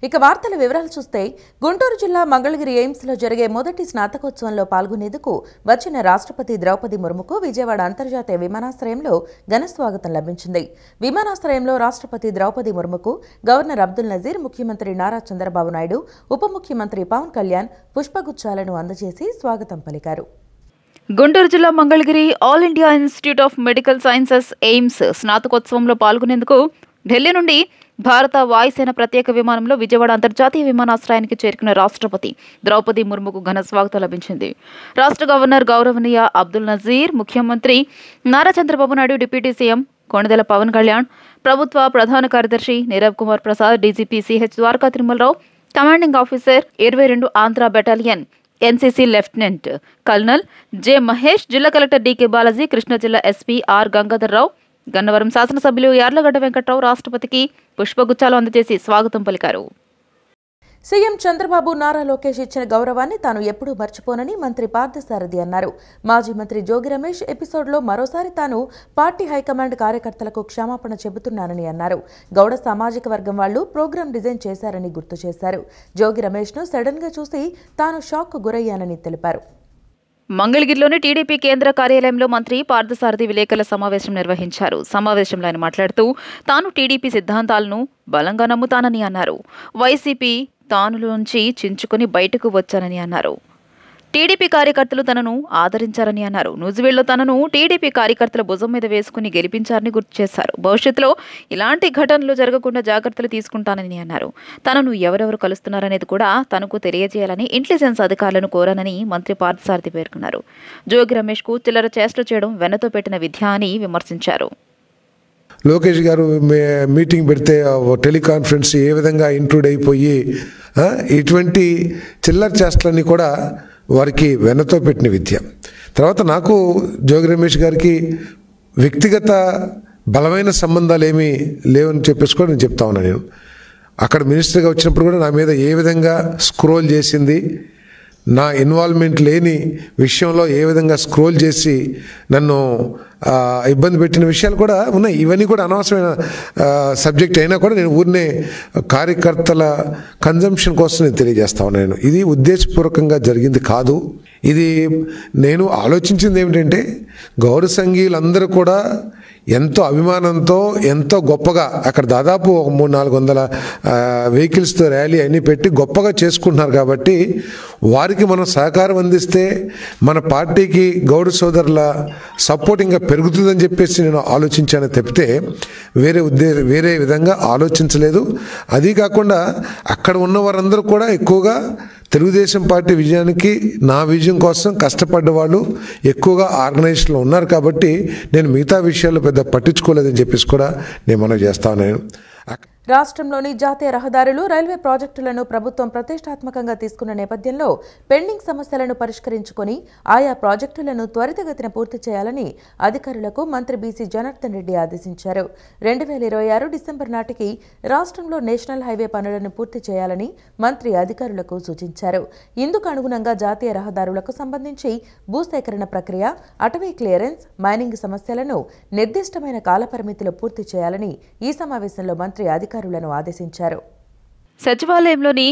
ఇక వార్తల వివరాలు చూస్తే గుంటూరు జిల్లా మంగళగిరి ఎయిమ్స్లో జరిగే మొదటి స్నాతకోత్సవంలో పాల్గొనేందుకు వచ్చిన రాష్ట్రపతి ద్రౌపది ముర్ముకు విజయవాడ అంతర్జాతీయ విమానాశ్రయంలో ఘన స్వాగతం లభించింది. విమానాశ్రయంలో రాష్ట్రపతి ద్రౌపది ముర్ముకు గవర్నర్ అబ్దుల్ నజీర్, ముఖ్యమంత్రి నారా చంద్రబాబు నాయుడు, ఉప ముఖ్యమంత్రి పవన్ కళ్యాణ్ పుష్పగుచ్చాలను అందజేసి స్వాగతం పలికారు. గుంటూరు జిల్లా Mangalagiri All India Institute of Medical Sciences AIIMS స్నాతకోత్సవంలో పాల్గొనేందుకు ఢిల్లీ నుండి భారత వాయుసేన ప్రత్యేక విమానంలో విజయవాడ అంతర్జాతీయ విమానాశ్రయానికి చేరుకున్న రాష్ట్రపతి ద్రౌపది ముర్ముకు ఘన స్వాగతం లభించింది. రాష్ట్ర గవర్నర్ గౌరవనీయ అబ్దుల్ నజీర్, ముఖ్యమంత్రి నారా చంద్రబాబు నాయుడు, డిప్యూటీ సీఎం కొణిదెల పవన్ కళ్యాణ్, ప్రభుత్వ ప్రధాన కార్యదర్శి Nirav Kumar Prasad, DGP CH Dwaraka Tirumalarao, commanding officer 22 Andhra battalion NCC lieutenant colonel J Mahesh, జిల్లా కలెక్టర్ డీకే బాలాజీ, కృష్ణా జిల్లా ఎస్పీ ఆర్ గంగాధర్రావు, గన్నవరం శాసనసభ్యులు యార్లగడ్డ వెంకట్రావు రాష్ట్రపతికి పుష్పగుచ్చాలు అందజేసి స్వాగతం పలికారు. సీఎం చంద్రబాబు, నారా లోకేష్ ఇచ్చిన గౌరవాన్ని తాను ఎప్పుడూ మర్చిపోనని మంత్రి పార్థసారథి అన్నారు. మాజీ మంత్రి జోగి రమేష్ ఎపిసోడ్లో మరోసారి తాను పార్టీ హైకమాండ్ కార్యకర్తలకు క్షమాపణ చెబుతున్నానని అన్నారు. గౌడ సామాజిక వర్గం వాళ్లు ప్రోగ్రాం డిజైన్ చేశారని గుర్తు చేశారు. జోగి రమేష్ను సడన్ గా చూసి తాను షాక్ గురయ్యానని తెలిపారు. మంగళగిరిలోని టీడీపీ కేంద్ర కార్యాలయంలో మంత్రి పార్థసారథి విలేకరుల సమావేశం నిర్వహించారు. సమావేశంలో ఆయన మాట్లాడుతూ తాను టీడీపీ సిద్ధాంతాలను బలంగా నమ్ముతానని అన్నారు. వైసీపీ తానులోంచి చించుకుని బయటకు వచ్చానని అన్నారు. టీడీపీ కార్యకర్తలు తనను ఆదరించారని అన్నారు. నూజివీడులో తనను టీడీపీ కార్యకర్తల భుజం మీద వేసుకుని గెలిపించారని గుర్తు చేశారు. భవిష్యత్తులో ఇలాంటి ఘటనలు జరగకుండా జాగ్రత్తలు తీసుకుంటానని అన్నారు. తనను ఎవరెవరు కలుస్తున్నారనేది కూడా తనకు తెలియజేయాలని ఇంటెలిజెన్స్ అధికారులను కోరానని మంత్రి పార్థసారథి పేర్కొన్నారు. జోగి రమేష్ కు చిల్లర చేష్టలు చేయడం వెన్నతో పెట్టిన విద్య అని విమర్శించారు. లోకేష్ గారు మీటింగ్ పెడితే టెలికాన్ఫరెన్స్ ఏ విధంగా ఇంక్లూడ్ అయిపోయి ఇటువంటి చిల్లర చేష్టలన్నీ కూడా వారికి వెన్నతో పెట్టిన విద్య. తర్వాత నాకు జోగి రమేష్ గారికి వ్యక్తిగత బలమైన సంబంధాలు ఏమీ లేవని చెప్పేసి కూడా నేను చెప్తా ఉన్నాను. నేను అక్కడ మినిస్టర్గా వచ్చినప్పుడు కూడా నా మీద ఏ విధంగా స్క్రోల్ చేసింది, నా ఇన్వాల్వ్మెంట్ లేని విషయంలో ఏ విధంగా స్క్రోల్ చేసి నన్ను ఇబ్బంది పెట్టిన విషయాలు కూడా ఉన్నాయి. ఇవన్నీ కూడా అనవసరమైన సబ్జెక్ట్ అయినా కూడా నేను ఊరినే కార్యకర్తల కన్జంప్షన్ కోసం నేను తెలియజేస్తా ఉన్నాను. ఇది ఉద్దేశపూర్వకంగా జరిగింది కాదు. ఇది నేను ఆలోచించింది ఏమిటంటే గౌర సంఘీయులందరూ కూడా ఎంతో అభిమానంతో ఎంతో గొప్పగా అక్కడ దాదాపు 300-400 వెహికల్స్తో ర్యాలీ అన్నీ పెట్టి గొప్పగా చేసుకుంటున్నారు. కాబట్టి వారికి మనం సహకారం అందిస్తే మన పార్టీకి గౌడ సోదరుల సపోర్ట్ ఇంకా పెరుగుతుందని చెప్పేసి నేను ఆలోచించాను తప్పితే వేరే విధంగా ఆలోచించలేదు. అది కాకుండా అక్కడ ఉన్న వారందరూ కూడా ఎక్కువగా తెలుగుదేశం పార్టీ విజయానికి నా విజయం కోసం కష్టపడ్డ వాళ్ళు ఎక్కువగా ఆర్గనైజేషన్లో ఉన్నారు. కాబట్టి నేను మిగతా విషయాలు పెద్ద పట్టించుకోలేదని చెప్పేసి కూడా నేను మనవి చేస్తా ఉన్నాను. రాష్ట్రంలోని జాతీయ రహదారులు, రైల్వే ప్రాజెక్టులను ప్రభుత్వం ప్రతిష్టాత్మకంగా తీసుకున్న నేపథ్యంలో పెండింగ్ సమస్యలను పరిష్కరించుకొని ఆయా ప్రాజెక్టులను త్వరితగతిన పూర్తి చేయాలని అధికారులకు మంత్రి బీసీ జనార్దన్ రెడ్డి ఆదేశించారు. 2026 డిసెంబర్ నాటికి రాష్ట్రంలో నేషనల్ హైవే పనులను పూర్తి చేయాలని మంత్రి అధికారులకు సూచించారు. ఇందుకు అనుగుణంగా జాతీయ రహదారులకు సంబంధించి భూసేకరణ ప్రక్రియ, అటవీ క్లియరెన్స్, మైనింగ్ సమస్యలను నిర్దిష్టమైన కాలపరిమితిలో పూర్తి చేయాలని ఈ సమావేశంలో మంత్రి అధికారులను ఆదేశించారు. సచివాలయంలోని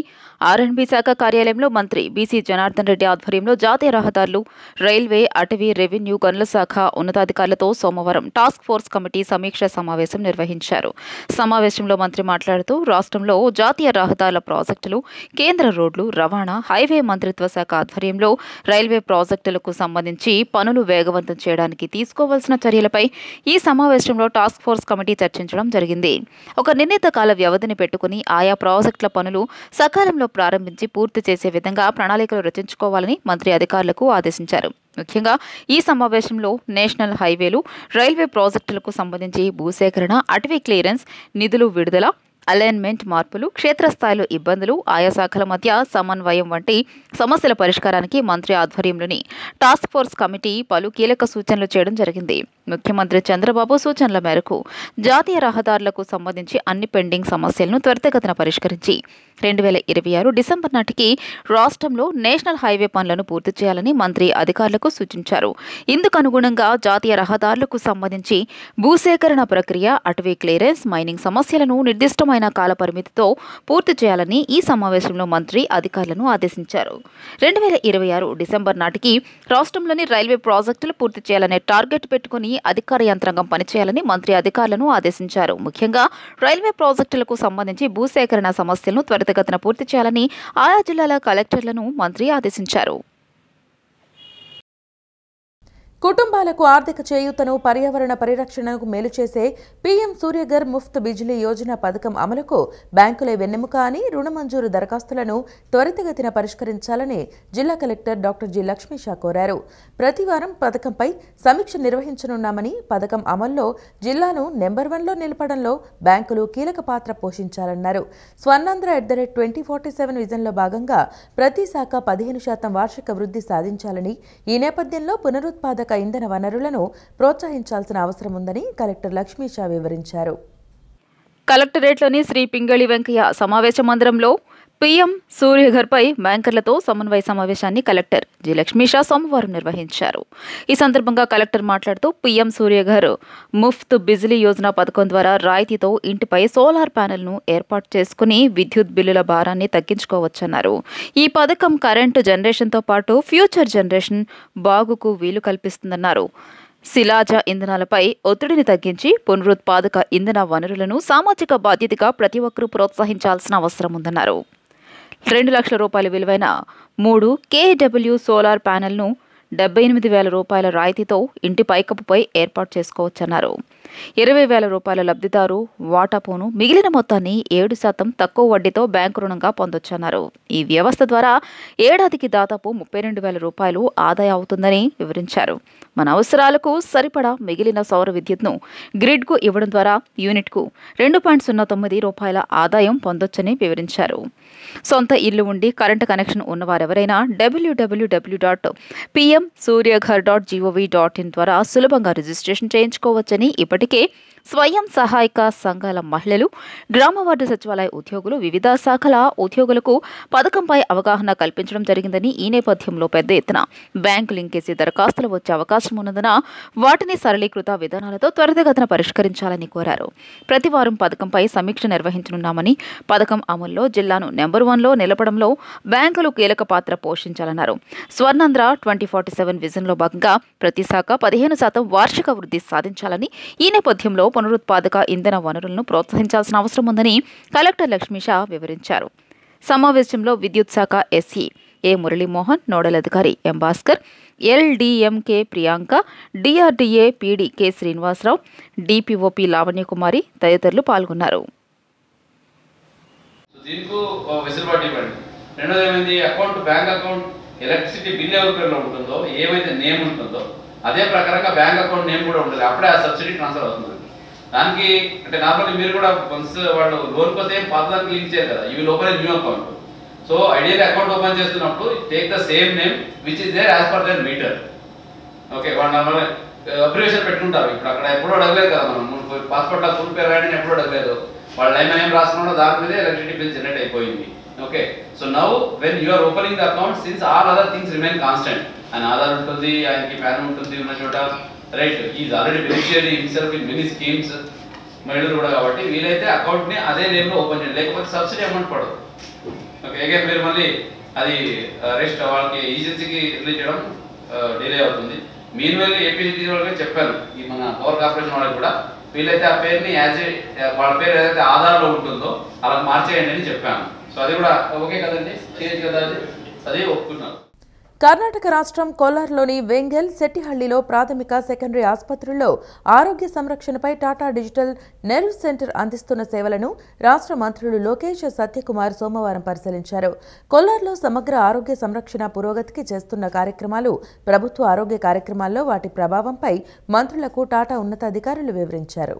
ఆర్ఎండ్బి శాఖ కార్యాలయంలో మంత్రి బీసీ జనార్దన్ రెడ్డి ఆధ్వర్యంలో జాతీయ రహదారులు, రైల్వే, అటవీ, రెవెన్యూ, గనుల శాఖ ఉన్నతాధికారులతో సోమవారం టాస్క్ ఫోర్స్ కమిటీ సమీక్ష సమావేశం నిర్వహించారు. సమావేశంలో మంత్రి మాట్లాడుతూ రాష్ట్రంలో జాతీయ రహదారుల ప్రాజెక్టులు, కేంద్ర రోడ్లు, రవాణా, హైవే మంత్రిత్వ శాఖ ఆధ్వర్యంలో రైల్వే ప్రాజెక్టులకు సంబంధించి పనులు వేగవంతం చేయడానికి తీసుకోవాల్సిన చర్యలపై ఈ సమావేశంలో టాస్క్ ఫోర్స్ కమిటీ చర్చించడం జరిగింది. ఒక నిర్ణీత కాల వ్యవధిని పెట్టుకుని ఆయా ప్రాజెక్టుల పనులు సకాలంలో ప్రారంభించి పూర్తి చేసే విధంగా ప్రణాళికలు రచించుకోవాలని మంత్రి అధికారులకు ఆదేశించారు. ముఖ్యంగా ఈ సమావేశంలో నేషనల్ హైవేలు, రైల్వే ప్రాజెక్టులకు సంబంధించి భూసేకరణ, అటవీ క్లియరెన్స్, నిధులు విడుదల, అలైన్మెంట్ మార్పులు, క్షేత్రస్థాయిలో ఇబ్బందులు, ఆయా శాఖల మధ్య సమన్వయం వంటి సమస్యల పరిష్కారానికి మంత్రి ఆధ్వర్యంలోని టాస్క్ ఫోర్స్ కమిటీ పలు కీలక సూచనలు చేయడం జరిగింది. ముఖ్యమంత్రి చంద్రబాబు సూచనల మేరకు జాతీయ రహదారులకు సంబంధించి అన్ని పెండింగ్ సమస్యలను త్వరితగతిన పరిష్కరించి 2026 డిసెంబర్ నాటికి రాష్ట్రంలో నేషనల్ హైవే పనులను పూర్తి చేయాలని మంత్రి అధికారులకు సూచించారు. ఇందుకు అనుగుణంగా జాతీయ రహదారులకు సంబంధించి భూసేకరణ ప్రక్రియ, అటవీ క్లియరెన్స్, మైనింగ్ సమస్యలను నిర్దిష్టమైన కాల పరిమితితో పూర్తి చేయాలని ఈ సమావేశంలో మంత్రి అధికారులను ఆదేశించారు. 2026 డిసెంబర్ నాటికి రాష్ట్రంలోని రైల్వే ప్రాజెక్టులు పూర్తి చేయాలనే టార్గెట్ పెట్టుకుని అధికార యంత్రాంగం పనిచేయాలని మంత్రి అధికారులను ఆదేశించారు. ముఖ్యంగా రైల్వే ప్రాజెక్టులకు సంబంధించి భూసేకరణ సమస్యలను త్వరితగతిన పూర్తి చేయాలని ఆయా జిల్లాల కలెక్టర్లను మంత్రి ఆదేశించారు. కుటుంబాలకు ఆర్థిక చేయూతను, పర్యావరణ పరిరక్షణకు మేలు చేసే పీఎం సూర్యఘర్ ముఫ్త్ బిజిలీ యోజన పథకం అమలుకు బ్యాంకులే వెన్నెముక అని రుణ మంజూరు దరఖాస్తులను త్వరితగతిన పరిష్కరించాలని జిల్లా కలెక్టర్ డాక్టర్ జి లక్ష్మీషా కోరారు. ప్రతివారం పథకంపై సమీక్ష నిర్వహించనున్నామని, పథకం అమల్లో జిల్లాను నెంబర్ 1లో నిలపడంలో బ్యాంకులు కీలక పాత్ర పోషించాలన్నారు. స్వర్ణాంధ్ర @2047 విజన్లో భాగంగా ప్రతి శాఖ 15% వార్షిక వృద్ధి సాధించాలని, ఈ నేపథ్యంలో పునరుత్పాదక ఇంధన వనరులను ప్రోత్సహించాల్సిన అవసరం ఉందని కలెక్టర్ లక్ష్మీషా వివరించారు. కలెక్టరేట్లోని శ్రీ పింగళి వెంకయ్య సమావేశ మందిరంలో పీఎం సూర్యఘర్పై బ్యాంకర్లతో సమన్వయ సమావేశాన్ని కలెక్టర్ జి లక్ష్మీషా సోమవారం నిర్వహించారు. ఈ సందర్భంగా కలెక్టర్ మాట్లాడుతూ పీఎం సూర్యఘర్ ముఫ్త్ బిజిలీ యోజన పథకం ద్వారా రాయితీతో ఇంటిపై సోలార్ ప్యానెల్ను ఏర్పాటు చేసుకుని విద్యుత్ బిల్లుల భారాన్ని తగ్గించుకోవచ్చన్నారు. ఈ పథకం కరెంటు జనరేషన్తో పాటు ఫ్యూచర్ జనరేషన్ బాగుకు వీలు కల్పిస్తుందన్నారు. శిలాజ ఇంధనాలపై ఒత్తిడిని తగ్గించి పునరుత్పాదక ఇంధన వనరులను సామాజిక బాధ్యతగా ప్రతి ఒక్కరూ ప్రోత్సహించాల్సిన అవసరం ఉందన్నారు. 2 లక్షల రూపాయల విలువైన 3 KW సోలార్ ప్యానెల్ను 78,000 రూపాయల రాయితీతో ఇంటి పైకప్పుపై ఏర్పాటు చేసుకోవచ్చన్నారు. 20,000 రూపాయల లబ్ధిదారు వాటాపోను మిగిలిన మొత్తాన్ని 7% తక్కువ వడ్డీతో బ్యాంకు రుణంగా పొందొచ్చన్నారు. ఈ వ్యవస్థ ద్వారా ఏడాదికి దాదాపు 32,000 రూపాయలు ఆదాయం అవుతుందని వివరించారు. మన అవసరాలకు సరిపడా మిగిలిన సౌర విద్యుత్ను గ్రిడ్కు ఇవ్వడం ద్వారా యూనిట్కు 2.09 రూపాయల ఆదాయం పొందొచ్చని వివరించారు. సొంత ఇల్లు ఉండి కరెంటు కనెక్షన్ ఉన్నవారెవరైనా www.pmsuryaghar.gov.in ద్వారా సులభంగా రిజిస్ట్రేషన్ చేయించుకోవచ్చని, ఇప్పటికే స్వయం సహాయక సంఘాల మహిళలు, గ్రామ వార్డు సచివాలయ ఉద్యోగులు, వివిధ శాఖల ఉద్యోగులకు పథకంపై అవగాహన కల్పించడం జరిగిందని, ఈ నేపథ్యంలో పెద్ద ఎత్తున బ్యాంకు లింకేజీ దరఖాస్తులు వచ్చే అవకాశం ఉన్నందున వాటిని సరళీకృత విధానాలతో త్వరితగతిన పరిష్కరించాలని కోరారు. ప్రతివారం పథకంపై సమీక్ష నిర్వహించనున్నామని, పథకం అమల్లో జిల్లాను నెంబర్ 1లో నిలపడంలో బ్యాంకులు కీలక పాత్ర పోషించాలన్నారు. స్వర్ణాంధ్ర 2047 విజన్లో భాగంగా ప్రతి శాఖ 15% వార్షిక వృద్ధి సాధించాలని, ఈ నేపథ్యంలో పునరుత్పాదక ఇంధన వనరులను ప్రోత్సహించాల్సిన అవసరం ఉందని కలెక్టర్ లక్ష్మీషా వివరించారు. సమావేశంలో విద్యుత్ శాఖ ఎస్ఈ ఏ మురళీమోహన్, నోడల్ అధికారి M Bhaskar, LDMK Priyanka, DRDA PD K Srinivasarao, DPOP Lavanyakumari తదితరులు పాల్గొన్నారు. బ్యాంక్ అకౌంట్ ఎలక్ట్రిసిటీ బిల్ ఎవరి పేరులో ఉంటుందో, ఏమైతే నేమ్ ఉంటుందో అదే ప్రకారంగా బ్యాంక్ అకౌంట్ నేమ్ కూడా ఉంటుంది. అప్పుడే ఆ సబ్సిడీ ట్రాన్స్ఫర్ అవుతుంది. దానికి అంటే నార్మల్లీ మీరు కూడా వన్స్ వాళ్ళు లోన్ కోసం పాతదానికి లింక్ చేయరు కదా, you will open a new account. So ideal account open చేస్తున్నప్పుడు take the same name which is there as parameter. Okay, వాళ్ళు నార్మల్ అబ్రివేషన్ పెట్టుకుంటారు. ఇప్పుడు అక్కడ ఎప్పుడూ అడగలేదు కదా, మనం పాస్పోర్ట్లో ఫుల్ పేరు రాయని ఎప్పుడూ అడగలేదు. వాళ్ళ లైన్ ఏం రాసుకున్నాడో దాని మీదే ఎలక్ట్రిసిటీ బిల్ జనరేట్ అయిపోయింది. Okay, so now when you are opening the account, since all other things remain constant, ఆయన ఆధార్ ఉంటుంది, ఆయనకి ప్యాన్ ఉంటుంది ఉన్న చోట, right, is already beneficiary himself in many schemes, మహిళలు కూడా. కాబట్టి వీలైతే అకౌంట్ని అదే నేమ్లో ఓపెన్ చేయండి, లేకపోతే సబ్సిడీ అమౌంట్ పడదు. ఓకే, అగైన్ మీరు మళ్ళీ అది రెస్ట్ వాళ్ళకి ఏజెన్సీకి రిలీజ్ చేయడం డిలే అవుతుంది. మీరు వెళ్ళి ఏపీజీ వాళ్ళకి చెప్పాను, ఈ మన పవర్ కార్పొరేషన్ వాళ్ళకి కూడా, వీలైతే ఆ పేరుని వాళ్ళ పేరు ఏదైతే ఆధార్లో ఉంటుందో అలా మార్చేయండి అని చెప్పాను. సో అది కూడా ఓకే కదండి, చేయొచ్చు కదా, అది ఒప్పుకున్నారు. కర్ణాటక రాష్ట్రం కోలార్లోని వెంగెల్, శెట్టిహళ్లిలో ప్రాథమిక, సెకండరీ ఆసుపత్రుల్లో ఆరోగ్య సంరక్షణపై టాటా డిజిటల్ నెర్వ్ సెంటర్ అందిస్తున్న సేవలను రాష్ట్ర మంత్రులు లోకేష్, సత్యకుమార్ సోమవారం పరిశీలించారు. కోలార్లో సమగ్ర ఆరోగ్య సంరక్షణ పురోగతికి చేస్తున్న కార్యక్రమాలు, ప్రభుత్వ ఆరోగ్య కార్యక్రమాల్లో వాటి ప్రభావంపై మంత్రులకు టాటా ఉన్నతాధికారులు వివరించారు.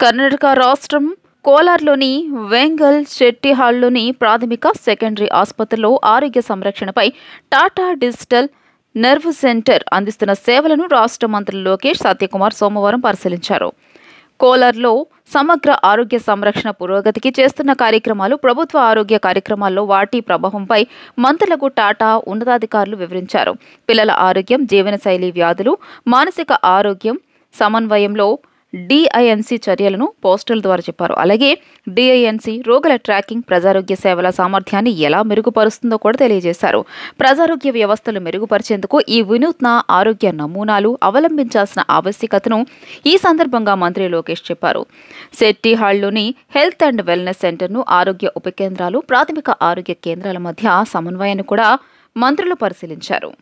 కర్ణాటక రాష్ట్రం కోలార్లోని వెంగల్, శెట్టిహాల్లోని ప్రాథమిక, సెకండరీ ఆసుపత్రుల్లో ఆరోగ్య సంరక్షణపై టాటా డిజిటల్ నర్వ్ సెంటర్ అందిస్తున్న సేవలను రాష్ట్ర మంత్రులు లోకేష్, సత్యకుమార్ సోమవారం పరిశీలించారు. కోలార్లో సమగ్ర ఆరోగ్య సంరక్షణ పురోగతికి చేస్తున్న కార్యక్రమాలు, ప్రభుత్వ ఆరోగ్య కార్యక్రమాల్లో వాటి ప్రభావంపై మంత్రులకు టాటా ఉన్నతాధికారులు వివరించారు. పిల్లల ఆరోగ్యం, జీవనశైలి వ్యాధులు, మానసిక ఆరోగ్యం సమన్వయంలో డిఐఎన్సీ చర్యలను పోస్టల్ ద్వారా చెప్పారు. అలాగే డిఐఎన్సీ రోగుల ట్రాకింగ్, ప్రజారోగ్య సేవల సామర్థ్యాన్ని ఎలా మెరుగుపరుస్తుందో కూడా తెలియజేశారు. ప్రజారోగ్య వ్యవస్థలు మెరుగుపరిచేందుకు ఈ వినూత్న ఆరోగ్య నమూనాలు అవలంబించాల్సిన ఆవశ్యకతను ఈ సందర్భంగా మంత్రి లోకేష్ చెప్పారు. శెట్టి హాల్లోని హెల్త్ అండ్ వెల్నెస్ సెంటర్ను ఆరోగ్య ఉప కేంద్రాలు, ప్రాథమిక ఆరోగ్య కేంద్రాల మధ్య సమన్వయాన్ని కూడా మంత్రులు పరిశీలించారు.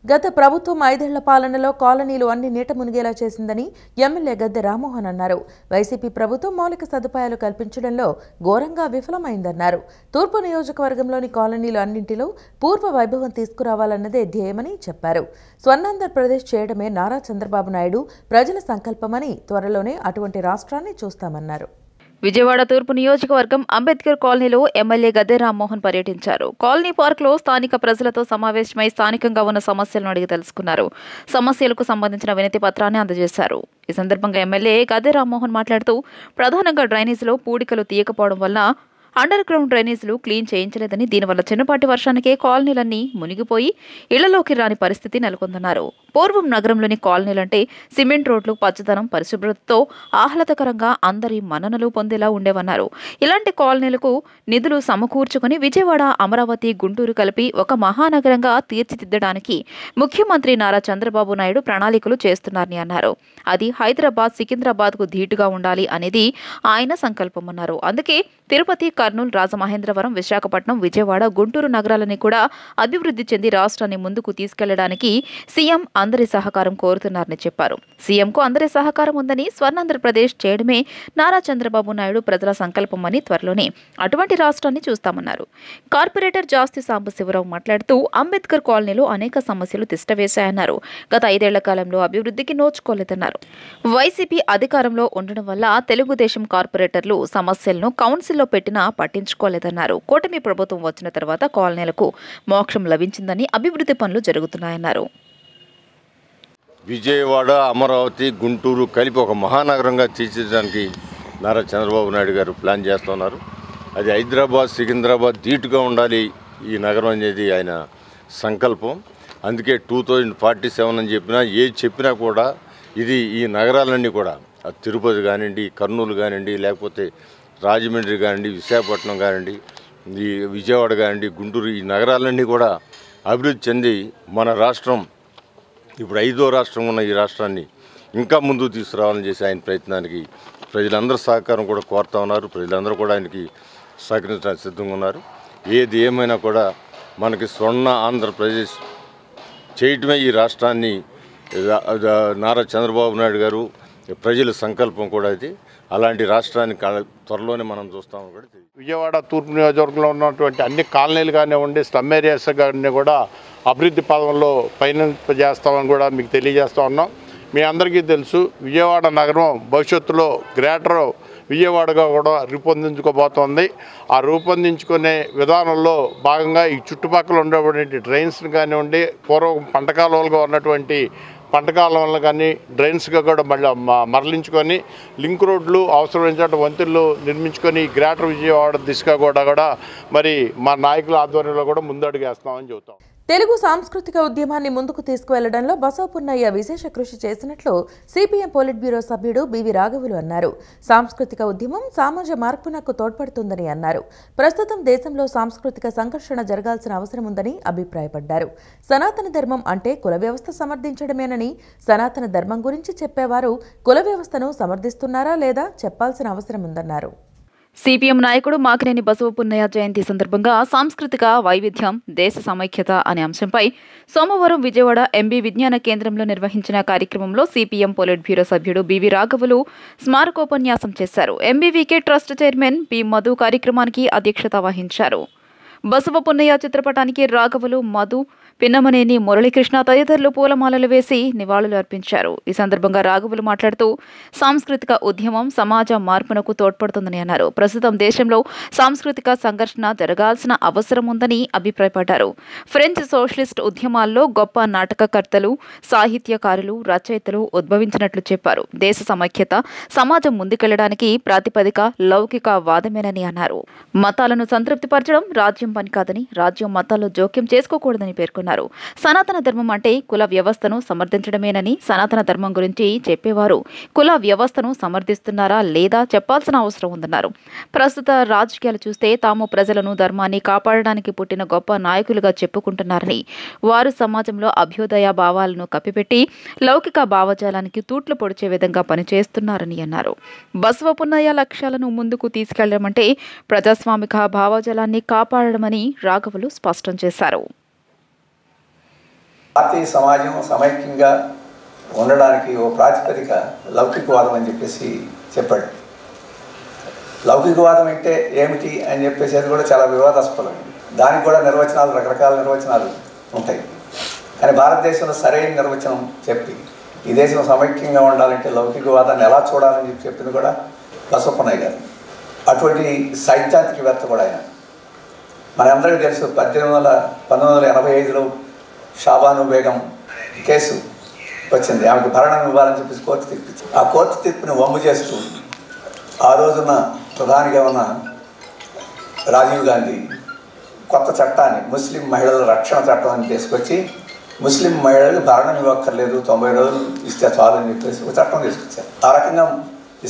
గత ప్రభుత్వం 5 ఏళ్ల పాలనలో కాలనీలు అన్ని నీట మునిగేలా చేసిందని ఎమ్మెల్యే గద్దె రామ్మోహన్ అన్నారు. వైసీపీ ప్రభుత్వం మౌలిక సదుపాయాలు కల్పించడంలో ఘోరంగా విఫలమైందన్నారు. తూర్పు నియోజకవర్గంలోని కాలనీలు అన్నింటిలో పూర్వ వైభవం తీసుకురావాలన్నదే ధ్యేయమని చెప్పారు. స్వర్ణాంధ్రప్రదేశ్ చేయడమే నారా చంద్రబాబు నాయుడు ప్రజల సంకల్పమని, త్వరలోనే అటువంటి రాష్ట్రాన్ని చూస్తామన్నారు. విజయవాడ తూర్పు నియోజకవర్గం అంబేద్కర్ కాలనీలో ఎమ్మెల్యే గద్దె రామ్మోహన్ పర్యటించారు. కాలనీ పార్క్లో స్థానిక ప్రజలతో సమావేశమై స్థానికంగా ఉన్న సమస్యలను అడిగి తెలుసుకున్నారు. సమస్యలకు సంబంధించిన వినతి పత్రాన్ని అందజేశారు. ఈ సందర్భంగా ఎమ్మెల్యే గద్దె రామ్మోహన్ మాట్లాడుతూ, ప్రధానంగా డ్రైనేజీలో పూడికలు తీయకపోవడం వల్ల అండర్ గ్రౌండ్ డ్రైనేజీలు క్లీన్ చేయించలేదని, దీనివల్ల చిన్నపాటి వర్షానికే కాలనీలన్నీ మునిగిపోయి ఇళ్లలోకి రాని పరిస్థితి నెలకొందన్నారు. పూర్వం నగరంలోని కాలనీలంటే సిమెంట్ రోడ్లు, పచ్చదనం, పరిశుభ్రతతో ఆహ్లాదకరంగా అందరి మన్ననలు పొందేలా ఉండేవన్నారు. ఇలాంటి కాలనీలకు నిధులు సమకూర్చుకుని విజయవాడ, అమరావతి, గుంటూరు కలిపి ఒక మహానగరంగా తీర్చిదిద్దడానికి ముఖ్యమంత్రి నారా చంద్రబాబు నాయుడు ప్రణాళికలు చేస్తున్నారని అన్నారు. అది హైదరాబాద్, సికింద్రాబాద్కు ధీటుగా ఉండాలి అనేది ఆయన సంకల్పమన్నారు. అందుకే తిరుపతి, కర్నూలు, రాజమహేంద్రవరం, విశాఖపట్నం, విజయవాడ, గుంటూరు నగరాలని కూడా అభివృద్ధి చెంది రాష్ట్రాన్ని ముందుకు తీసుకెళ్లడానికి సీఎం అందరి సహకారం కోరుతున్నారని చెప్పారు. సీఎంకు అందరి సహకారం ఉందని, స్వర్ణాంధ్రప్రదేశ్ చేయడమే నారా చంద్రబాబు నాయుడు ప్రజల సంకల్పమని, త్వరలోనే అటువంటి రాష్ట్రాన్ని చూస్తామన్నారు. కార్పొరేటర్ జాస్తి సాంబశివరావు మాట్లాడుతూ, అంబేద్కర్ కాలనీలో అనేక సమస్యలు తిష్టవేశాయన్నారు. గత 5 ఏళ్ల కాలంలో అభివృద్ధికి నోచుకోలేదన్నారు. వైసీపీ అధికారంలో ఉండడం వల్ల తెలుగుదేశం కార్పొరేటర్లు సమస్యలను కౌన్సిల్లో పెట్టినా పట్టించుకోలేదన్నారు. కూటమి ప్రభుత్వం వచ్చిన తర్వాత కాలనీలకు మోక్షం లభించిందని, అభివృద్ధి పనులు జరుగుతున్నాయన్నారు. విజయవాడ, అమరావతి, గుంటూరు కలిపి ఒక మహానగరంగా తీర్చిదిద్దడానికి నారా చంద్రబాబు నాయుడు గారు ప్లాన్ చేస్తున్నారు. అది హైదరాబాద్, సికింద్రాబాద్ ధీటుగా ఉండాలి ఈ నగరం అనేది ఆయన సంకల్పం. అందుకే 2047 అని చెప్పినా కూడా ఇది ఈ నగరాలన్నీ కూడా తిరుపతి కానివ్వండి, కర్నూలు కానివ్వండి, లేకపోతే రాజమండ్రి కానివ్వండి, విశాఖపట్నం కానివ్వండి, ఈ విజయవాడ కానివ్వండి, గుంటూరు, ఈ నగరాలన్నీ కూడా అభివృద్ధి చెంది మన రాష్ట్రం ఇప్పుడు 5వ రాష్ట్రం ఉన్న ఈ రాష్ట్రాన్ని ఇంకా ముందుకు తీసుకురావాలని చేసి ఆయన ప్రయత్నానికి ప్రజలందరూ సహకారం కూడా కోరుతా ఉన్నారు. ప్రజలందరూ కూడా ఆయనకి సహకరించడానికి సిద్ధంగా ఉన్నారు. ఏది ఏమైనా కూడా మనకి స్వర్ణ ఆంధ్రప్రదేశ్ చేయటమే ఈ రాష్ట్రాన్ని నారా చంద్రబాబు నాయుడు గారు ప్రజల సంకల్పం కూడా ఇది. అలాంటి రాష్ట్రాన్ని త్వరలోనే మనం చూస్తామని కూడా తెలియదు. విజయవాడ తూర్పు నియోజకవర్గంలో ఉన్నటువంటి అన్ని కాలనీలు కానివ్వండి, స్లమ్ ఏరియాస్ కానీ కూడా అభివృద్ధి పదంలో పయనింపజేస్తామని కూడా మీకు తెలియజేస్తూ ఉన్నాం. మీ అందరికీ తెలుసు, విజయవాడ నగరం భవిష్యత్తులో గ్రేటర్ విజయవాడగా కూడా రూపొందించుకోబోతోంది. ఆ రూపొందించుకునే విధానంలో భాగంగా ఈ చుట్టుపక్కల ఉండేటువంటి డ్రైన్స్ని కానివ్వండి, పూర్వం పంట కాలువలుగా ఉన్నటువంటి పంట కాలువలను కానీ డ్రైన్స్గా కూడా మరలించుకొని లింక్ రోడ్లు, అవసరమైన వంతులు నిర్మించుకొని గ్రేటర్ విజయవాడ దిశగా కూడా మరి మా నాయకుల ఆధ్వర్యంలో కూడా ముందడుగు వేస్తామని చెబుతాం. తెలుగు సాంస్కృతిక ఉద్యమాన్ని ముందుకు తీసుకువెళ్లడంలో బసవపున్నయ్య విశేష కృషి చేసినట్లు సిపిఎం పోలిట్ బ్యూరో సభ్యుడు బివి రాఘవులు అన్నారు. సాంస్కృతిక ఉద్యమం సమాజ మార్పునకు తోడ్పడుతుందని అన్నారు. ప్రస్తుతం దేశంలో సాంస్కృతిక సంఘర్షణ జరగాల్సిన అవసరం ఉందని అభిప్రాయపడ్డారు. సనాతన ధర్మం అంటే కుల వ్యవస్థ సమర్థించడమేనని, సనాతన ధర్మం గురించి చెప్పేవారు కుల వ్యవస్థను సమర్థిస్తున్నారా లేదా చెప్పాల్సిన అవసరం ఉందన్నారు. సిపిఎం నాయకుడు మాకినేని బసవపున్నయ్య జయంతి సందర్భంగా సాంస్కృతిక వైవిధ్యం, దేశ సమైక్యత అనే అంశంపై సోమవారం విజయవాడ ఎంబీ విజ్ఞాన కేంద్రంలో నిర్వహించిన కార్యక్రమంలో సిపిఎం పోలిట్ బ్యూరో సభ్యుడు బివి రాఘవులు స్మారకోపన్యాసం చేశారు. MBVK trust chairman P Madhu కార్యక్రమానికి అధ్యక్షత వహించారు. బసవ పున్నయ్య చిత్రపటానికి రాఘవులు, మధు, పిన్నమనేని, మురళీకృష్ణ తదితరులు పూలమాలలు వేసి నివాళులు అర్పించారు. ఈ సందర్భంగా రాఘవులు మాట్లాడుతూ సాంస్కృతిక ఉద్యమం సమాజ మార్పునకు తోడ్పడుతుందని అన్నారు. ప్రస్తుతం దేశంలో సాంస్కృతిక సంఘర్షణ జరగాల్సిన అవసరం ఉందని అభిప్రాయపడ్డారు. ఫ్రెంచ్ సోషలిస్ట్ ఉద్యమాల్లో గొప్ప నాటకకర్తలు, సాహిత్యకారులు, రచయితలు ఉద్భవించినట్లు చెప్పారు. దేశ సమైక్యత, సమాజం ముందుకెళ్లడానికి ప్రాతిపదిక లౌకికవాదమేనని అన్నారు. మతాలను సంతృప్తిపరచడం రాజ్యం పని కాదని, రాజ్యం మతాల్లో జోక్యం చేసుకోకూడదని పేర్కొన్నారు. సనాతన ధర్మం అంటే కుల వ్యవస్థను సమర్థించడమేనని, సనాతన ధర్మం గురించి చెప్పేవారు కుల వ్యవస్థను సమర్థిస్తున్నారా లేదా చెప్పాల్సిన అవసరం ఉందన్నారు. ప్రస్తుత రాజకీయాలు చూస్తే తాము ప్రజలను, ధర్మాన్ని కాపాడడానికి పుట్టిన గొప్ప నాయకులుగా చెప్పుకుంటున్నారని, వారు సమాజంలో అభ్యుదయ భావాలను కప్పిపెట్టి లౌకిక భావజాలానికి తూట్లు పొడిచే విధంగా పనిచేస్తున్నారని అన్నారు. బసవ పున్నయ్య లక్ష్యాలను ముందుకు తీసుకెళ్లడం అంటే ప్రజాస్వామిక భావజాలాన్ని కాపాడమని రాఘవులు స్పష్టం చేశారు. భారతీయ సమాజం సమైక్యంగా ఉండడానికి ఓ ప్రాతిపదిక లౌకికవాదం అని చెప్పేసి చెప్పాడు. లౌకికవాదం అంటే ఏమిటి అని చెప్పేసి అది కూడా చాలా వివాదాస్పదమైంది. దానికి కూడా నిర్వచనాలు, రకరకాల నిర్వచనాలు ఉంటాయి. కానీ భారతదేశంలో సరైన నిర్వచనం చెప్పి ఈ దేశం సమైక్యంగా ఉండాలంటే లౌకికవాదాన్ని ఎలా చూడాలని చెప్పింది కూడా బసవ పున్నయ్య గారు. అటువంటి సైద్ధాంతికవేత్త కూడా ఆయన. మనందరికీ తెలుసు 1985లో షాబాను బేగం కేసు వచ్చింది. ఆమెకు భరణం ఇవ్వాలని చెప్పేసి కోర్టు తీర్పిచ్చింది. ఆ కోర్టు తీర్పుని వమ్ము చేస్తూ ఆ రోజున ప్రధానిగా ఉన్న రాజీవ్ గాంధీ కొత్త చట్టాన్ని, ముస్లిం మహిళల రక్షణ చట్టం అని తీసుకొచ్చి ముస్లిం మహిళలకు భరణం ఇవ్వక్కర్లేదు, 90 రోజులు ఇస్తే చాలు అని చెప్పేసి ఒక చట్టం తీసుకొచ్చారు. ఆ రకంగా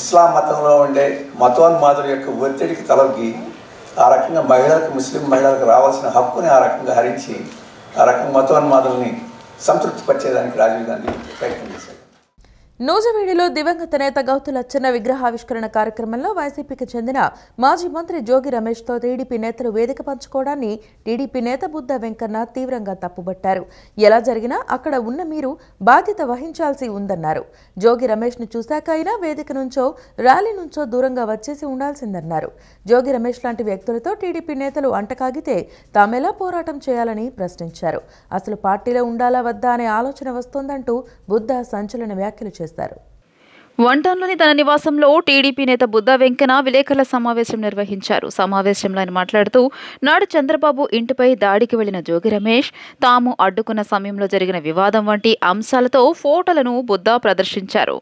ఇస్లాం మతంలో ఉండే మతోన్మాదుల యొక్క ఒత్తిడికి తలొగ్గి ఆ రకంగా మహిళలకు, ముస్లిం మహిళలకు రావాల్సిన హక్కుని ఆ రకంగా హరించి ఆ రకంగా మతోన్మాదుల్ని సంతృప్తిపరిచేదానికి రాజీవ్ గాంధీ ప్రయత్నం చేశారు. నూజివీడులో దివంగత నేత గౌతు లచ్చన్న విగ్రహావిష్కరణ కార్యక్రమంలో వైసీపీకి చెందిన మాజీ మంత్రి జోగి రమేష్తో టీడీపీ నేతలు వేదిక పంచుకోవడాన్ని టీడీపీ నేత బుద్ధ వెంకన్న తీవ్రంగా తప్పుబట్టారు. ఎలా జరిగినా అక్కడ ఉన్న మీరు బాధ్యత వహించాల్సి ఉందన్నారు. జోగి రమేష్ను చూశాక అయినా వేదిక నుంచో, ర్యాలీ నుంచో దూరంగా వచ్చేసి ఉండాల్సిందన్నారు. జోగి రమేష్ లాంటి వ్యక్తులతో టీడీపీ నేతలు అంటకాగితే తామెలా పోరాటం చేయాలని ప్రశ్నించారు. అసలు పార్టీలో ఉండాలా వద్దా అనే ఆలోచన వస్తోందంటూ బుద్ధ సంచలన వ్యాఖ్యలు చేశారు. వన్టౌన్లోని తన నివాసంలో టీడీపీ నేత బుద్ధ వెంకన్న విలేకరుల సమావేశం నిర్వహించారు. సమావేశంలో ఆయన మాట్లాడుతూ నాడు చంద్రబాబు ఇంటిపై దాడికి వెళ్లిన జోగి రమేష్ తాము అడ్డుకున్న సమయంలో జరిగిన వివాదం వంటి అంశాలతో ఫోటోలను బుద్ధ ప్రదర్శించారు.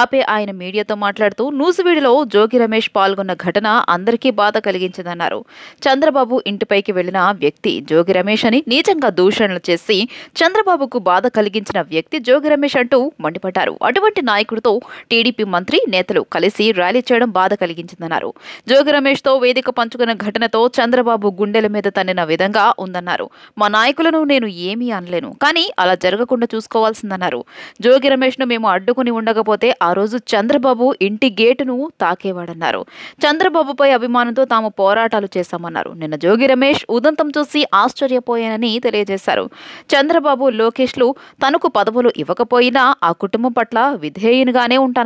ఆపై ఆయన మీడియాతో మాట్లాడుతూ నూజివీడులో జోగి రమేష్ పాల్గొన్న ఘటన అందరికీ బాధ కలిగించిందన్నారు. చంద్రబాబు ఇంటిపైకి వెళ్లిన వ్యక్తి జోగి రమేష్ అని నీచంగా దూషణలు చేసి చంద్రబాబుకు బాధ కలిగించిన వ్యక్తి జోగి రమేష్ అంటూ మండిపడ్డారు. అటువంటి నాయకుడితో టీడీపీ మంత్రి, నేతలు కలిసి ర్యాలీ చేయడం బాధ కలిగించిందన్నారు. జోగి రమేష్తో వేదిక పంచుకున్న ఘటనతో చంద్రబాబు గుండెల మీద తన్నిన విధంగా ఉందన్నారు. మా నాయకులను నేను ఏమీ అనలేను, కానీ అలా జరగకుండా చూసుకోవాల్సిందన్నారు. జోగి రమేష్ను మేము అడ్డుకుని ఉండకపోతే ఆ రోజు చంద్రబాబు ఇంటి గేటును తాకేవాడన్నారు. చంద్రబాబుపై అభిమానంతో తాము పోరాటాలు చేశామన్నారు. నిన్న జోగి రమేష్ ఉదంతం చూసి ఆశ్చర్యపోయానని తెలియజేశారు. చంద్రబాబు, లోకేష్లు తనకు పదవులు ఇవ్వకపోయినా ఆ కుటుంబం పట్ల విధేయునిగానే ఉంటానన్నారు.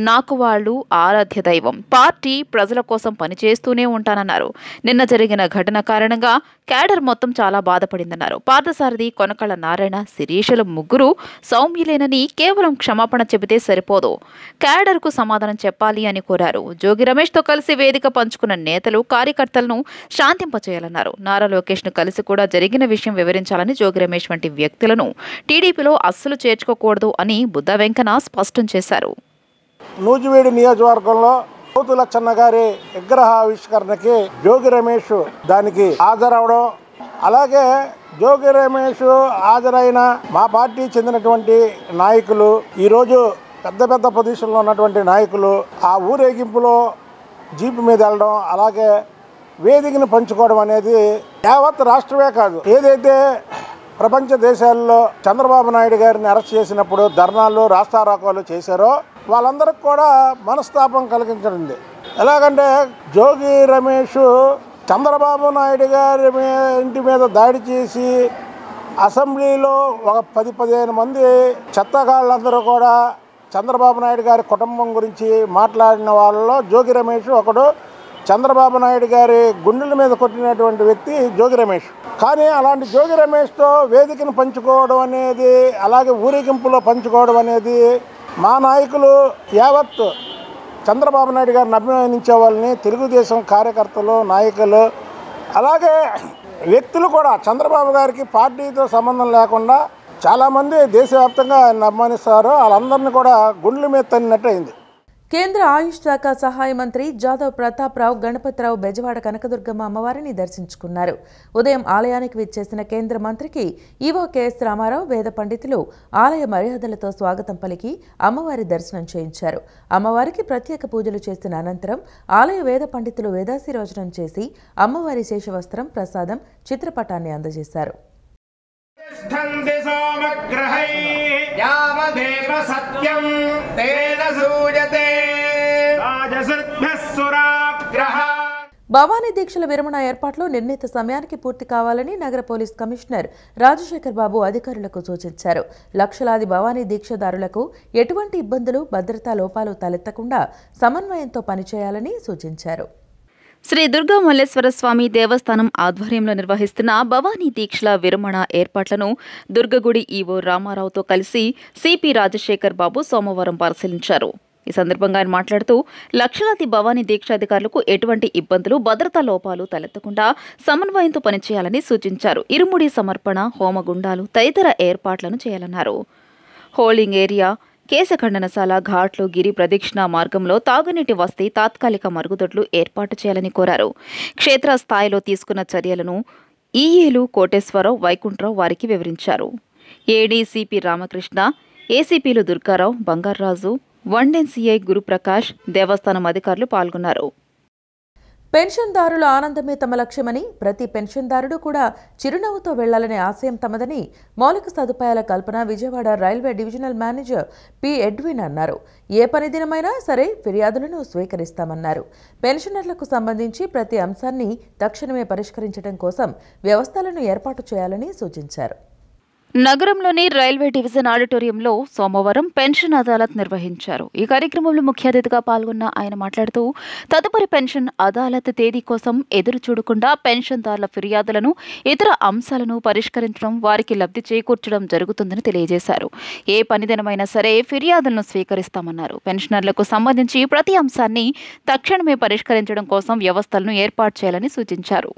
నాకు వాళ్ళు ఆరాధ్య దైవం. పార్టీ, ప్రజల కోసం పనిచేస్తూనే ఉంటానన్నారు. నిన్న జరిగిన ఘటన కారణంగా క్యాడర్ మొత్తం చాలా బాధపడిందన్నారు. పార్థసారథి, కొనకళ్ళ నారాయణ, శిరీషల ముగ్గురు సౌమ్యులేనని కేవలం క్షమాపణ చెబితే సరిపోదు, క్యాడర్కు సమాధానం చెప్పాలి అని కోరారు. జోగి రమేష్తో కలిసి వేదిక పంచుకున్న నేతలు, కార్యకర్తలను శాంతింపచేయాలన్నారు. నారా లోకేష్ను కలిసి కూడా జరిగిన విషయం వివరించాలని, జోగి రమేష్ వంటి వ్యక్తులను టీడీపీలో అస్సలు చేర్చుకోకూడదు అని బుద్ధ వెంకన్న స్పష్టం చేశారు. నూజివీడు నియోజకవర్గంలో గౌతు లచ్చన్న గారి విగ్రహావిష్కరణకి జోగి రమేష్ దానికి హాజరవడం, అలాగే జోగి రమేష్ హాజరైన మా పార్టీ చెందినటువంటి నాయకులు, ఈరోజు పెద్ద పెద్ద పొజిషన్లో ఉన్నటువంటి నాయకులు ఆ ఊరేగింపులో జీపు మీద వెళ్ళడం, అలాగే వేదికను పంచుకోవడం అనేది యావత్ రాష్ట్రమే కాదు, ఏదైతే ప్రపంచ దేశాల్లో చంద్రబాబు నాయుడు గారిని అరెస్ట్ చేసినప్పుడు ధర్నాలు, రాస్తారోకోలు చేశారో వాళ్ళందరికి కూడా మనస్తాపం కలిగించండి. ఎలాగంటే జోగి రమేష్ చంద్రబాబు నాయుడు గారి ఇంటి మీద దాడి చేసి అసెంబ్లీలో ఒక 10-15 మంది చెత్తగాళ్ళందరూ కూడా చంద్రబాబు నాయుడు గారి కుటుంబం గురించి మాట్లాడిన వాళ్ళలో జోగి రమేష్ ఒకడు. చంద్రబాబు నాయుడు గారి గుండెల మీద కొట్టినటువంటి వ్యక్తి జోగి రమేష్. కానీ అలాంటి జోగి రమేష్తో వేదికను పంచుకోవడం అనేది, అలాగే ఊరేగింపులో పంచుకోవడం అనేది మా నాయకులు యావత్ చంద్రబాబు నాయుడు గారిని అభిమానించే వాళ్ళని, తెలుగుదేశం కార్యకర్తలు, నాయకులు, అలాగే వ్యక్తులు కూడా చంద్రబాబు గారికి పార్టీతో సంబంధం లేకుండా చాలామంది దేశవ్యాప్తంగా ఆయన అభిమానిస్తారు. వాళ్ళందరినీ కూడా గుండెల మీద తన్నినట్టు అయింది. కేంద్ర ఆయుష్ శాఖ సహాయ మంత్రి జాదవ్ ప్రతాప్రావు గణపతిరావు బెజవాడ కనకదుర్గమ్మ అమ్మవారిని దర్శించుకున్నారు. ఉదయం ఆలయానికి విచ్చేసిన కేంద్ర మంత్రికి ఈవో కెఎస్ రామారావు, వేద పండితులు ఆలయ మర్యాదలతో స్వాగతం పలికి అమ్మవారి దర్శనం చేయించారు. అమ్మవారికి ప్రత్యేక పూజలు చేసిన అనంతరం ఆలయ వేద పండితులు వేదాశీర్వచనం చేసి అమ్మవారి శేషవస్త్రం, ప్రసాదం, చిత్రపటాన్ని అందజేశారు. భవానీ దీక్షల విరమణ ఏర్పాట్లు నిర్ణీత సమయానికి పూర్తి కావాలని నగర పోలీస్ కమిషనర్ రాజశేఖర్ బాబు అధికారులకు సూచించారు. లక్షలాది భవానీ దీక్షదారులకు ఎటువంటి ఇబ్బందులు, భద్రతా లోపాలు తలెత్తకుండా సమన్వయంతో పనిచేయాలని సూచించారు. శ్రీ దుర్గా మల్లేశ్వర స్వామి దేవస్థానం ఆధ్వర్యంలో నిర్వహిస్తున్న భవానీ దీక్షల విరమణ ఏర్పాట్లను దుర్గగుడి ఈవో రామారావుతో కలిసి సిపి రాజశేఖర్ బాబు సోమవారం పరిశీలించారు. ఈ సందర్భంగా ఆయన మాట్లాడుతూ లక్షలాది భవానీ దీక్షాధికారులకు ఎటువంటి ఇబ్బందులు, భద్రతా లోపాలు తలెత్తకుండా సమన్వయంతో పనిచేయాలని సూచించారు. ఇరుముడి సమర్పణ, హోమగుండాలు తదితర ఏర్పాట్లను చేయాలన్నారు. హోలింగ్ ఏరియా, కేశఖండనశాల, ఘాట్లు, గిరి ప్రదక్షిణ మార్గంలో తాగునీటి వసతి, తాత్కాలిక మరుగుదొడ్లు ఏర్పాటు చేయాలని కోరారు. క్షేత్రస్థాయిలో తీసుకున్న చర్యలను ఈఏలు కోటేశ్వరరావు, వైకుంఠరావు వారికి వివరించారు. ఏడీసీపీ రామకృష్ణ, ఏసీపీలు దుర్గారావు, బంగారాజు, వన్డెన్సీఐ గురుప్రకాష్, దేవస్థానం అధికారులు పాల్గొన్నారు. పెన్షన్దారుల ఆనందమే తమ లక్ష్యమని, ప్రతి పెన్షన్దారుడు కూడా చిరునవ్వుతో వెళ్లాలనే ఆశయం తమదని మౌలిక సదుపాయాల కల్పన Vijayawada railway divisional manager P Edwin అన్నారు. ఏ పని దినమైనా సరే ఫిర్యాదులను స్వీకరిస్తామన్నారు. పెన్షనర్లకు సంబంధించి ప్రతి అంశాన్ని తక్షణమే పరిష్కరించడం కోసం వ్యవస్థలను ఏర్పాటు చేయాలని సూచించారు. నగరంలోని రైల్వే డివిజన్ ఆడిటోరియంలో సోమవారం పెన్షన్ అదాలత్ నిర్వహించారు. ఈ కార్యక్రమంలో ముఖ్య అతిథిగా పాల్గొన్న ఆయన మాట్లాడుతూ తదుపరి పెన్షన్ అదాలత్ తేదీ కోసం ఎదురు చూడకుండా పెన్షన్దారుల ఫిర్యాదులను, ఇతర అంశాలను పరిష్కరించడం, వారికి లబ్ధి చేకూర్చడం జరుగుతుందని తెలియజేశారు. ఏ పనిదినమైనా సరే ఫిర్యాదులను స్వీకరిస్తామన్నారు. పెన్షనర్లకు సంబంధించి ప్రతి అంశాన్ని తక్షణమే పరిష్కరించడం కోసం వ్యవస్థలను ఏర్పాటు చేయాలని సూచించారు.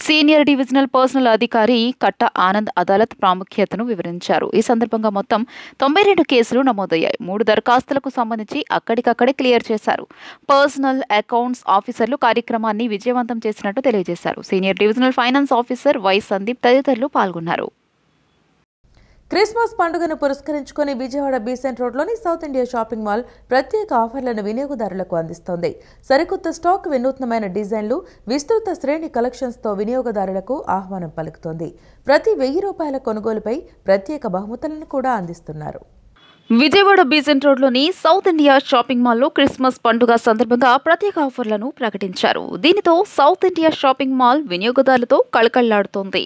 సీనియర్ డివిజనల్ పర్సనల్ అధికారి కట్ట ఆనంద్ అదాలత్ ప్రాముఖ్యతను వివరించారు. ఈ సందర్భంగా మొత్తం 92 కేసులు నమోదయ్యాయి. 3 దరఖాస్తులకు సంబంధించి అక్కడికక్కడే క్లియర్ చేశారు. పర్సనల్ అకౌంట్స్ ఆఫీసర్లు కార్యక్రమాన్ని విజయవంతం చేసినట్టు తెలియజేశారు. Senior divisional finance officer Y Sandeep తదితరులు పాల్గొన్నారు. క్రిస్మస్ పండుగను పురస్కరించుకుని విజయవాడ బీసెంట్ రోడ్లోని సౌత్ ఇండియా షాపింగ్ మాల్ ప్రత్యేక ఆఫర్లను వినియోగదారులకు అందిస్తోంది. సరికొత్త స్టాక్, వినూత్నమైన డిజైన్లు, విస్తృత శ్రేణి కలెక్షన్స్తో వినియోగదారులకు ఆహ్వానం పలుకుతోంది. ప్రతి ₹1000 కొనుగోలుపై ప్రత్యేక బహుమతులను కూడా అందిస్తున్నారు. విజయవాడ బీసెంట్ రోడ్లోని సౌత్ ఇండియా షాపింగ్ మాల్లో క్రిస్మస్ పండుగ సందర్భంగా ప్రత్యేక ఆఫర్లను ప్రకటించారు. దీనితో సౌత్ ఇండియా షాపింగ్ మాల్ వినియోగదారులతో కళకళ్లాడుతోంది.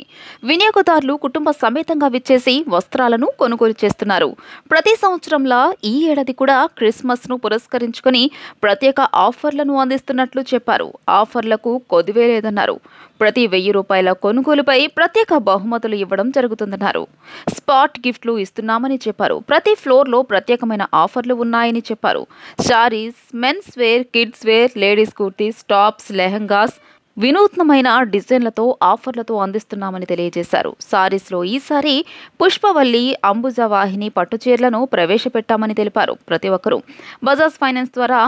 వినియోగదారులు కుటుంబ సమేతంగా విచ్చేసి వస్త్రాలను కొనుగోలు చేస్తున్నారు. ప్రతి సంవత్సరంలా ఈ ఏడాది కూడా క్రిస్మస్ ను పురస్కరించుకుని ప్రత్యేక ఆఫర్లను అందిస్తున్నట్లు చెప్పారు. ఆఫర్లకు కొదివే లేదన్నారు. ప్రతి ₹1000 కొనుగోలుపై ప్రత్యేక బహుమతులు ఇవ్వడం జరుగుతుందన్నారు. స్పాట్ గిఫ్ట్లు ఇస్తున్నామని చెప్పారు. ప్రతి ఫ్లోర్లో ప్రత్యేకమైన ఆఫర్లు ఉన్నాయని చెప్పారు. Saris, men's wear, kids wear, ladies kurtis, tops, lehengas వినూత్నమైన డిజైన్లతో ఆఫర్లతో అందిస్తున్నామని తెలియజేశారు. సారీస్లో ఈసారి పుష్పవల్లి, అంబుజవాహిని పట్టుచీరలను ప్రవేశపెట్టామని తెలిపారు. ప్రతి ఒక్కరూ బజాజ్ ఫైనాన్స్ ద్వారా,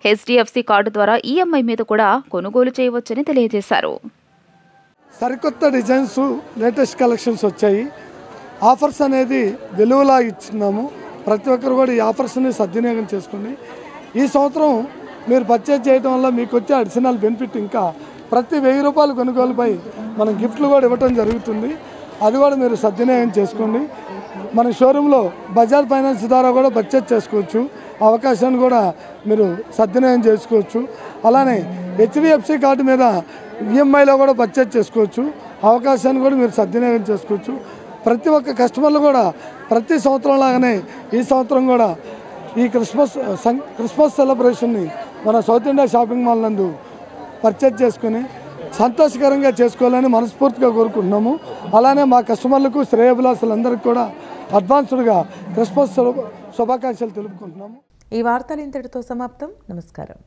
HDFC కార్డు ద్వారా ఈఎంఐ మీద కూడా కొనుగోలు చేయవచ్చని తెలియజేశారు. సరికొత్త డిజైన్స్, లేటెస్ట్ కలెక్షన్స్ వచ్చాయి. ఆఫర్స్ అనేది వెలువలా ఇస్తున్నాము. ప్రతి ఒక్కరు కూడా ఈ ఆఫర్స్ని సద్వినియోగం చేసుకోండి. ఈ సంవత్సరం మీరు పర్చేజ్ చేయడం వల్ల మీకు వచ్చే అడిషనల్ బెనిఫిట్ ఇంకా ప్రతి ₹1000 కొనుగోలుపై మనం గిఫ్ట్లు కూడా ఇవ్వడం జరుగుతుంది. అది కూడా మీరు సద్వినియోగం చేసుకోండి. మన షోరూంలో బజాజ్ ఫైనాన్స్ ద్వారా కూడా పర్చేజ్ చేసుకోవచ్చు. అవకాశాన్ని కూడా మీరు సద్వినియోగం చేసుకోవచ్చు. అలానే HDFC కార్డు మీద ఈఎంఐలో కూడా పర్చేజ్ చేసుకోవచ్చు. అవకాశాన్ని కూడా మీరు సద్వినియోగం చేసుకోవచ్చు. ప్రతి ఒక్క కస్టమర్లు కూడా ప్రతి సంవత్సరం లాగానే ఈ సంవత్సరం కూడా ఈ క్రిస్మస్ సెలబ్రేషన్ని మన సౌత్ ఇండియా షాపింగ్ మాల్ నందు పర్చేజ్ చేసుకుని సంతోషకరంగా చేసుకోవాలని మనస్ఫూర్తిగా కోరుకుంటున్నాము. అలానే మా కస్టమర్లకు శ్రేయోభిలాషులందరికీ కూడా అడ్వాన్స్డ్గా క్రిస్మస్ శుభాకాంక్షలు తెలుపుకుంటున్నాము. ఈ వార్తలు ఇంతటితో సమాప్తం. నమస్కారం.